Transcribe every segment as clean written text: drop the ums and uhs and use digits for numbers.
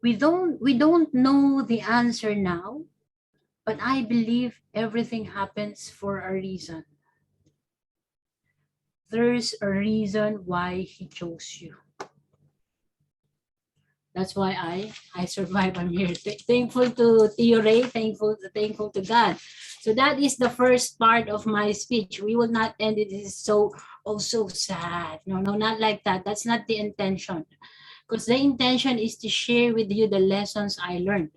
We don't know the answer now, but I believe everything happens for a reason. There's a reason why he chose you. That's why I survive. I'm here. Thankful to Tio Ray, thankful to God. So that is the first part of my speech. We will not end it. This is so sad. No, not like that. That's not the intention. Because the intention is to share with you the lessons I learned.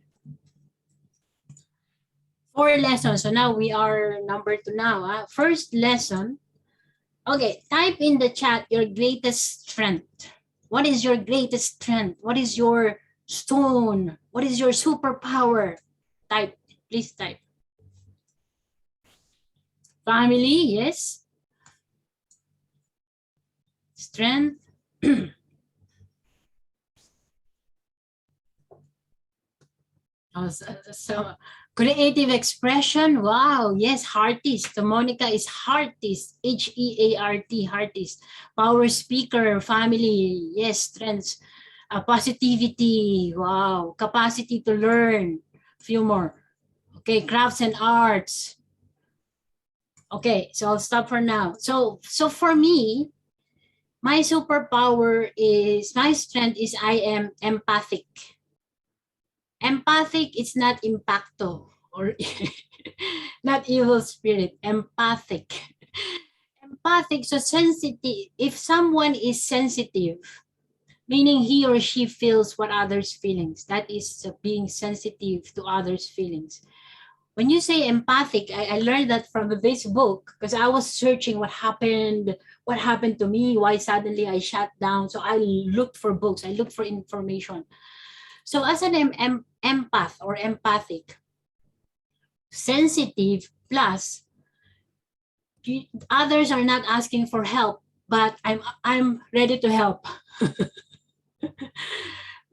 4 lessons. So now we are number 2 now. First lesson. Okay, type in the chat your greatest strength. What is your greatest strength? What is your stone? What is your superpower? Type, please type. Family, yes. Strength. So creative expression. Wow, yes, heartist. So Monica is heartist. Heart, heartist. Power speaker, family. Yes, strengths. Positivity. Wow, capacity to learn. Few more. Okay, crafts and arts. Okay, so I'll stop for now. So for me, my superpower is, my strength is I am empathic. Empathic is not impacto or not evil spirit. Empathic. Empathic, so sensitive. If someone is sensitive, meaning he or she feels what others' feelings, that is being sensitive to others' feelings. When you say empathic, I learned that from this book because I was searching what happened to me, why suddenly I shut down. So I looked for books, I looked for information. So as an empath or empathic, sensitive plus others are not asking for help, but I'm ready to help.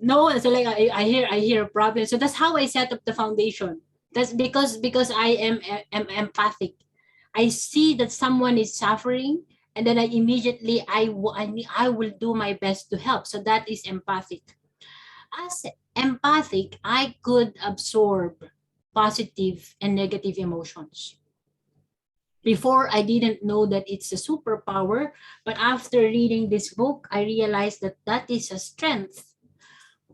No, so like I hear a problem. So that's how I set up the foundation. That's because I am empathic. I see that someone is suffering, and then I immediately I will do my best to help. So that is empathic. As empathic, I could absorb positive and negative emotions. Before, I didn't know that it's a superpower, but after reading this book, I realized that that is a strength.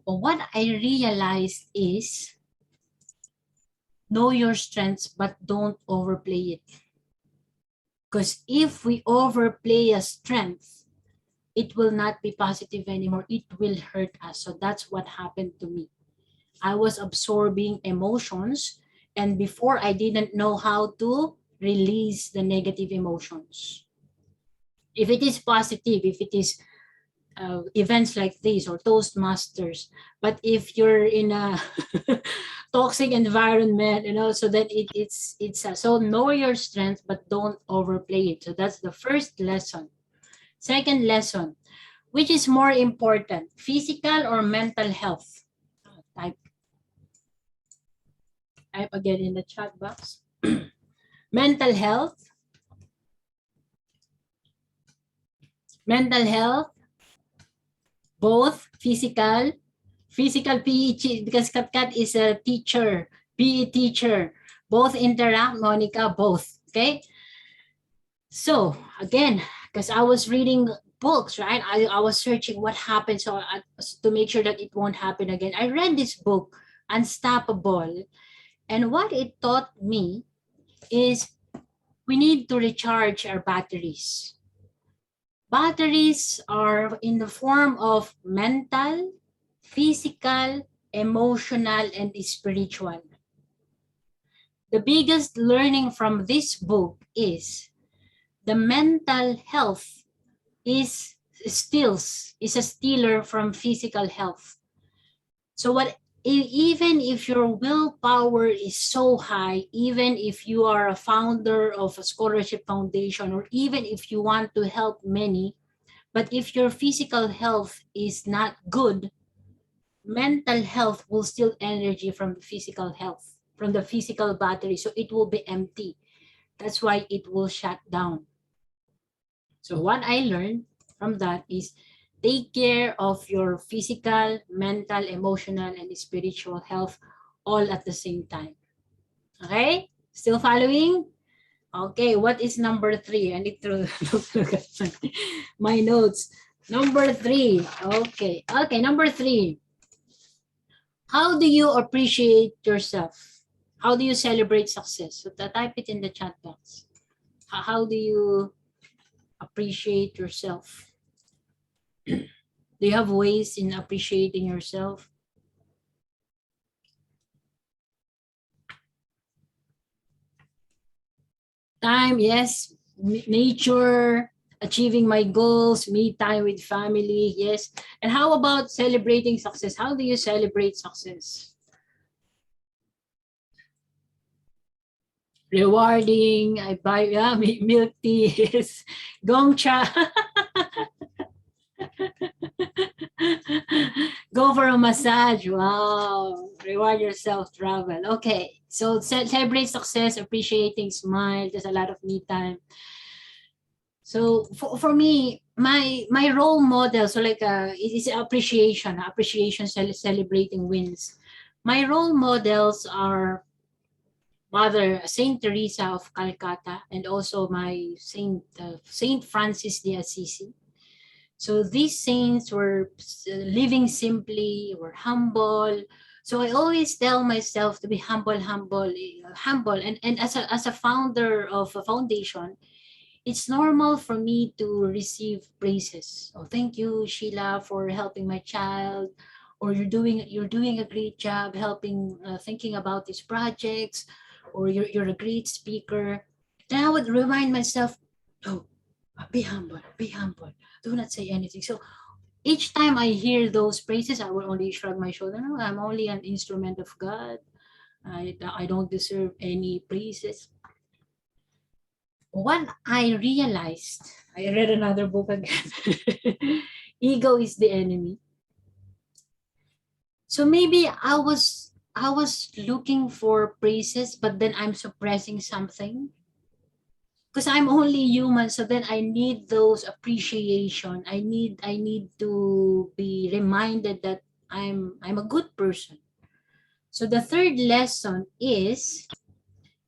But what I realized is, know your strengths, but don't overplay it. Because if we overplay a strength, it will not be positive anymore. It will hurt us. So that's what happened to me. I was absorbing emotions, and before I didn't know how to release the negative emotions. If it is positive, if it is events like this or Toastmasters, but if you're in a toxic environment, so that it's so know your strength, but don't overplay it. So that's the first lesson. Second lesson, which is more important, physical or mental health? Type again in the chat box. Mental health, both physical PE, because Katkat is a teacher, PE teacher. Both interact, Monica, both. Okay. So again, because I was reading books, right? I was searching what happened, so to make sure that it won't happen again. I read this book, Unstoppable, and what it taught me is we need to recharge our batteries. Batteries are in the form of mental, physical, emotional, and spiritual. The biggest learning from this book is the mental health is a stealer from physical health. So even if your willpower is so high, even if you are a founder of a scholarship foundation, or even if you want to help many, but if your physical health is not good, mental health will steal energy from the physical health, from the physical battery. So it will be empty. That's why it will shut down. So what I learned from that is Take care of your physical, mental, emotional, and spiritual health all at the same time. Okay? Still following? Okay, what is number 3? I need to look at my notes. Number 3. Okay. Okay, number 3. How do you appreciate yourself? How do you celebrate success? So type it in the chat box. How do you appreciate yourself? Do you have ways in appreciating yourself? Time, yes. Nature, achieving my goals, me time with family, yes. And how about celebrating success? How do you celebrate success? Rewarding, I buy milk tea, yes. Gongcha. Go for a massage. Wow. Reward yourself, travel. Okay. So celebrate success, appreciating, smile. There's a lot of me time. So for me, my role model, so like it is appreciation, celebrating wins. My role models are Mother Saint Teresa of Calcutta and also my Saint Francis de Assisi. So these saints were living simply, were humble. So I always tell myself to be humble, humble. And as a founder of a foundation, it's normal for me to receive praises. Oh, thank you, Sheila, for helping my child. Or you're doing a great job helping, thinking about these projects. Or you're a great speaker. Then I would remind myself, oh, be humble, be humble. Do not say anything. So each time I hear those praises, I will only shrug my shoulder. No, I'm only an instrument of God. I don't deserve any praises. What I realized, I read another book again. Ego is the enemy. So maybe I was looking for praises, but then I'm suppressing something. Because I'm only human, so then I need those appreciation. I need to be reminded that I'm a good person. So the third lesson is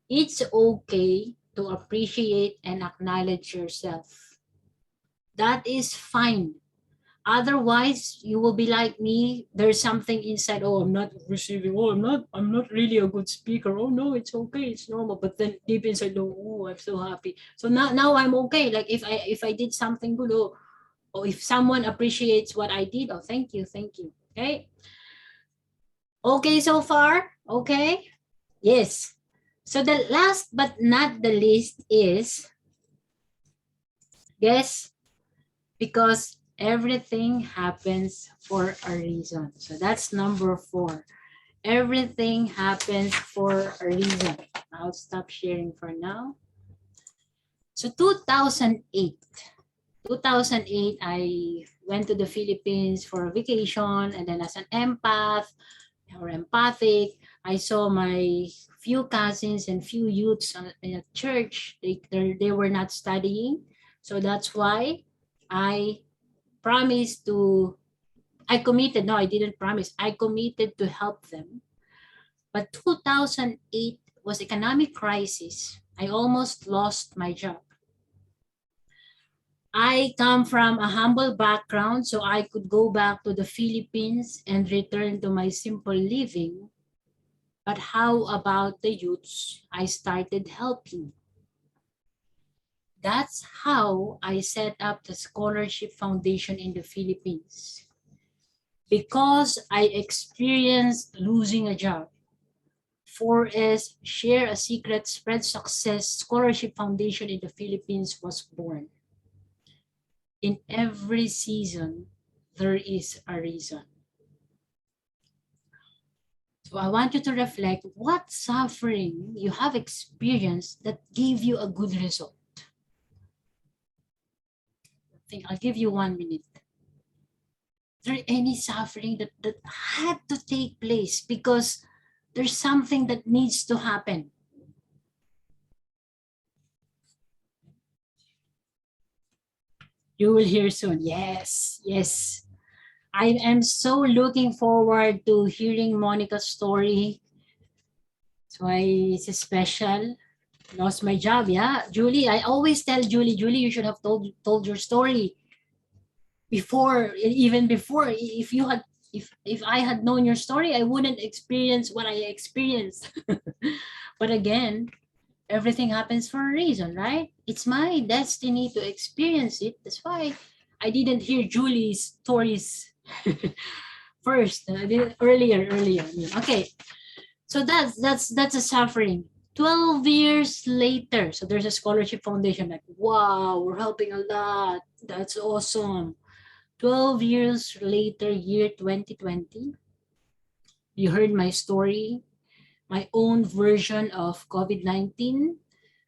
it's okay to appreciate and acknowledge yourself. That is fine. Otherwise, you will be like me. There's something inside. Oh, I'm not receiving. Oh, I'm not really a good speaker. Oh no, it's okay. It's normal. But then deep inside, oh, I'm so happy. So now I'm okay. Like if I did something good, or if someone appreciates what I did, oh, thank you, thank you. Okay. Okay so far? Okay. Yes. So the last but not the least is, yes, because everything happens for a reason. So that's number 4. Everything happens for a reason. I'll stop sharing for now. So 2008, I went to the Philippines for a vacation, and then as an empath or empathic, I saw my few cousins and few youths in a church. They were not studying. So that's why I promised to, I committed, no, I didn't promise, I committed to help them. But 2008 was economic crisis. I almost lost my job. I come from a humble background, so I could go back to the Philippines and return to my simple living. But how about the youths I started helping? That's how I set up the Scholarship Foundation in the Philippines. Because I experienced losing a job, 4S Share a Secret, Spread Success Scholarship Foundation in the Philippines was born. In every season, there is a reason. So I want you to reflect what suffering you have experienced that gave you a good result. I think I'll give you 1 minute. Is there any suffering that had to take place because there's something that needs to happen? You will hear soon. Yes, yes. I am so looking forward to hearing Monica's story. So it's special. Lost my job, yeah. Julie, I always tell Julie, you should have told your story before, even before. If I had known your story, I wouldn't experience what I experienced. But again, everything happens for a reason, right? It's my destiny to experience it. That's why I didn't hear Julie's stories first. I did earlier. Okay, so that's a suffering. 12 years later, so there's a scholarship foundation. Like, wow, we're helping a lot. That's awesome. 12 years later, year 2020, you heard my story, my own version of COVID-19,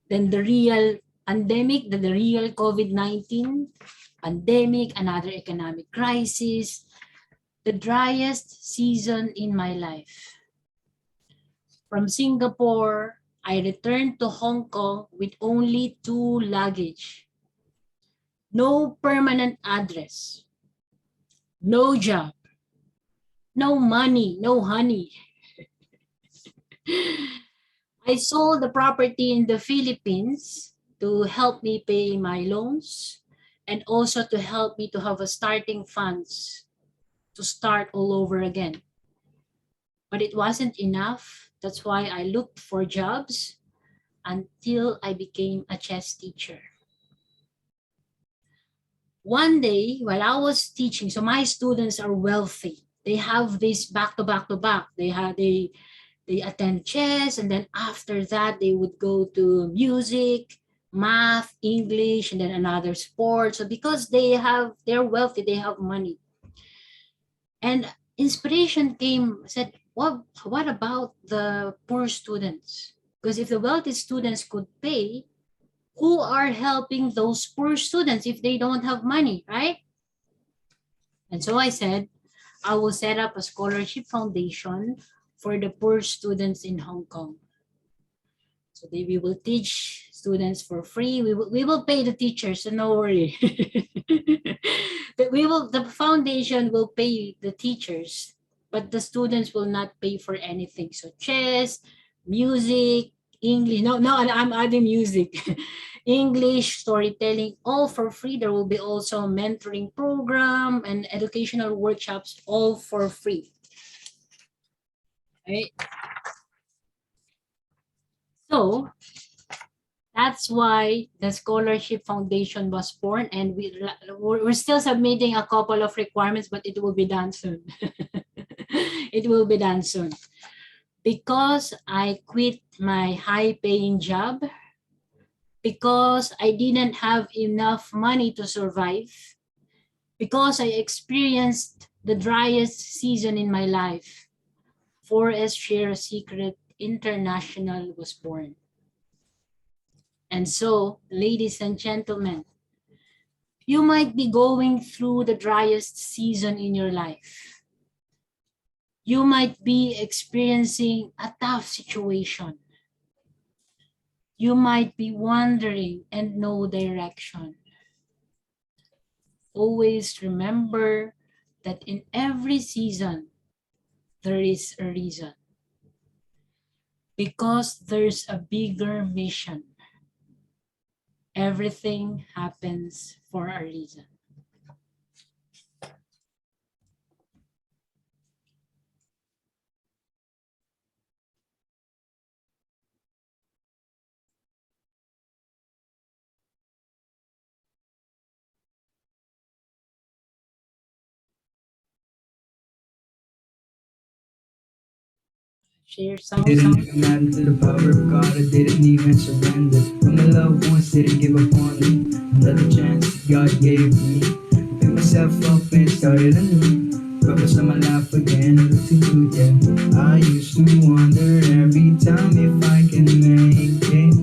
then the real pandemic, then the real COVID-19 pandemic, another economic crisis, the driest season in my life. From Singapore, I returned to Hong Kong with only 2 luggage. No permanent address, no job, no money, no honey. I sold the property in the Philippines to help me pay my loans and also to help me to have a starting funds to start all over again. But it wasn't enough. That's why I looked for jobs until I became a chess teacher. One day, while I was teaching, so my students are wealthy. They have this back to back to back. They attend chess, and then after that, they would go to music, math, English, and then another sport. So because they're wealthy, they have money. And inspiration came, said, what about the poor students? Because if the wealthy students could pay, who are helping those poor students if they don't have money, right? And so I said, I will set up a scholarship foundation for the poor students in Hong Kong. So we will teach students for free. We will pay the teachers, so no worry. The foundation will pay the teachers, but the students will not pay for anything. So chess, music, English. No, I'm adding music. English, storytelling, all for free. There will be also mentoring program and educational workshops, all for free. Right? So that's why the Scholarship Foundation was born, and we're still submitting a couple of requirements, but it will be done soon. It will be done soon. Because I quit my high-paying job, because I didn't have enough money to survive, because I experienced the driest season in my life, Forest Share a Secret International was born. And so, ladies and gentlemen, you might be going through the driest season in your life. You might be experiencing a tough situation. You might be wandering and no direction. Always remember that in every season, there is a reason. Because there's a bigger mission. Everything happens for a reason. Share some. Didn't even matter to the power of God, I didn't even surrender. When my loved ones didn't give up on me, another chance God gave me. Picked myself up and started anew. Focus on my life again, look to you, yeah. I used to wonder every time if I can make it.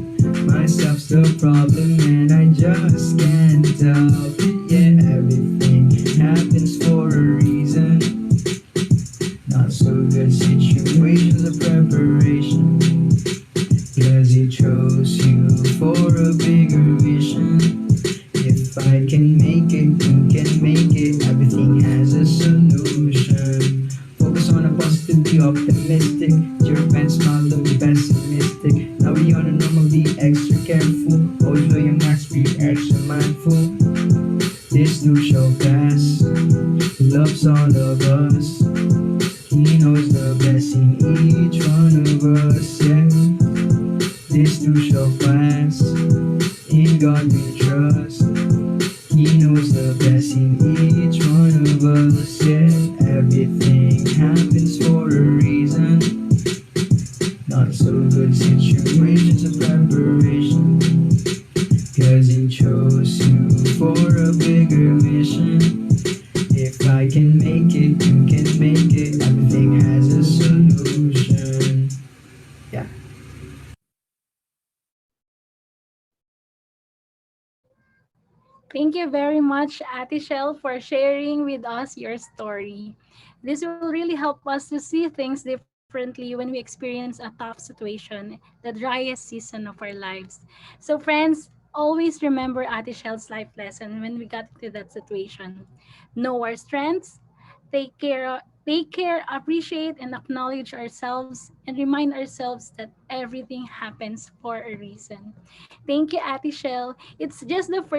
Myself's the problem and I just can't help it, yeah. Everything happens for a reason. Not so good situations of preparation. Cause he chose you for a bigger mission. If I can make it, be optimistic. Your pen smile look pessimistic. Now we on a normal, be extra careful. Always wear your mask, be extra mindful. This too shall pass. He loves all of us. He knows the best in each one of us. Yeah, this too shall pass. In God we trust. He knows the best in each one of us. Yeah, everything happens for a reason. Not so good situations of preparation. Cause he chose you for a bigger mission. If I can make it, you can make it. Everything has a solution. Yeah. Thank you very much, Ate Shell, for sharing with us your story. This will really help us to see things differently when we experience a tough situation, the driest season of our lives. So, friends, always remember Ate Shell's life lesson when we got into that situation. Know our strengths, take care, appreciate, and acknowledge ourselves, and remind ourselves that everything happens for a reason. Thank you, Ate Shell. It's just the first